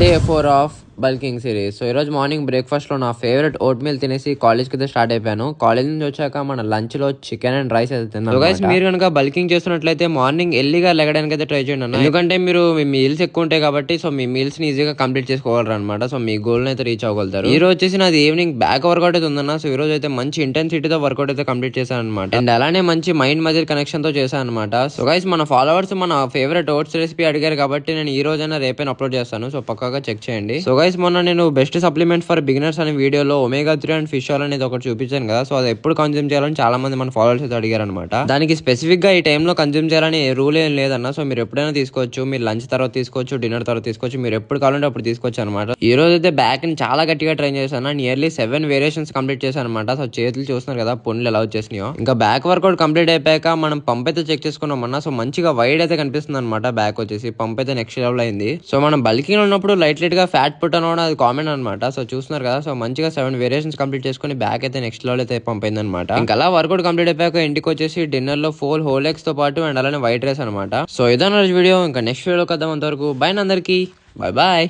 Day 4 of bulking series. So ఈరోజు morning breakfast లో నా ఫేవరెట్ ఓట్ మీల్ తినేసి కాలేజ్కి అయితే స్టార్ట్ అయిపోయాను. కాలేజ్ నుంచి వచ్చాక మన లంచ్ లో చికెన్ అండ్ రైస్ అయితే తిన్నాను. సో గైస్ మీరు కనుక బల్కింగ్ చేస్తున్నట్లయితే మార్నింగ్ ఎర్లీగా లెగడానికి అయితే ట్రై చేయండి అన్న, ఎందుకంటే మీరు మీ మీల్స్ ఎక్కువ ఉంటాయి కాబట్టి సో మీ మీల్స్ ని ఈజీగా కంప్లీట్ చేసుకోగలరు అనమాట. సో మీ గోల్ అయితే రీచ్ అవ్వగలుగుతారు. ఈ రోజు వచ్చేసి నాది ఈవినింగ్ బ్యాక్ వర్కౌట్ అయితే ఉందన్న. సో ఈ రోజు అయితే మంచి ఇంటెన్సిటీతో వర్కౌట్ అయితే కంప్లీట్ చేశాను అనమాట. అండ్ అలానే మంచి మైండ్ మజిల్ కనెక్షన్ తో చేశాను అనమాట. సో గైస్ మన ఫాలోవర్స్ మన ఫేవరెట్ ఓట్స్ రెసిపీ అడిగారు కాబట్టి నేను ఈ రోజైనా రేపైనా అప్లోడ్ చేస్తాను. సో పక్కాగా చెక్ చేయండి. సో గైస్ మొన్న నేను బెస్ట్ సప్లిమెంట్ ఫర్ బిగినర్స్ అనే వీడియోలో ఒమేగా 3 అండ్ ఫిష్ ఆయిల్ అనేది ఒకటి చూపించాను కదా. సో అది ఎప్పుడు కన్జ్యూమ్ చేయాలని చాలా మంది మన ఫాలోవర్స్ అయితే అడిగారు అనమాట. దానికి స్పెసిఫిక్ గా ఈ టైంలో కన్జ్యూమ్ చేయాలని రూల్ ఏం లేదన్న. సో మీరు ఎప్పుడైనా తీసుకోవచ్చు, మీరు లంచ్ తర్వాత తీసుకోవచ్చు, డిన్నర్ తర్వాత తీసుకోవచ్చు, మీరు ఎప్పుడు కావాలంటే అప్పుడు తీసుకోవచ్చు అనమాట. ఈ రోజు అయితే బ్యాక్ ని చాలా గట్టిగా ట్రైన్ చేశాను. నియర్లీ 7 వేరియేషన్స్ కంప్లీట్ చేశాను అనమాట. సో చేతులు చూస్తున్నారు కదా పొన్నులు ఎలా వచ్చేసినాయో. ఇంకా బ్యాక్ వర్కౌట్ కంప్లీట్ అయిపోయాక మనం పంప్ అయితే చెక్ చేసుకున్నాం అన్న. సో మంచిగా వైడ్ అయితే కనిపిస్తుంది అనమాట. బ్యాక్ వచ్చేసి పంప్ అయితే నెక్స్ట్ లెవెల్ అయింది. సో మనం బల్కింగ్ ఉన్నప్పుడు లైట్ గా ఫ్యాట్ పుట్ అనమాట, అది కామన్ అనమాట. సో చూస్తున్నారు కదా. సో మంచిగా 7 వేరియేషన్స్ కంప్లీట్ చేసుకుని బ్యాక్ అయితే నెక్స్ట్ లెవెల్ అయితే పంప్ అయింది అనమాట. ఇంకా అలా వర్కౌట్ కంప్లీట్ అయిపోయాక ఇంటికి వచ్చేసి డిన్నర్ లో 4 హోల్ ఎగ్స్ తో పాటు అండ్ అలానే వైట్ రైస్ అనమాట. సో ఇదన్న వీడియో. ఇంకా నెక్స్ట్ వీడియో కద్దాం. అంతవరకు బై అందరికి, బాయ్ బాయ్.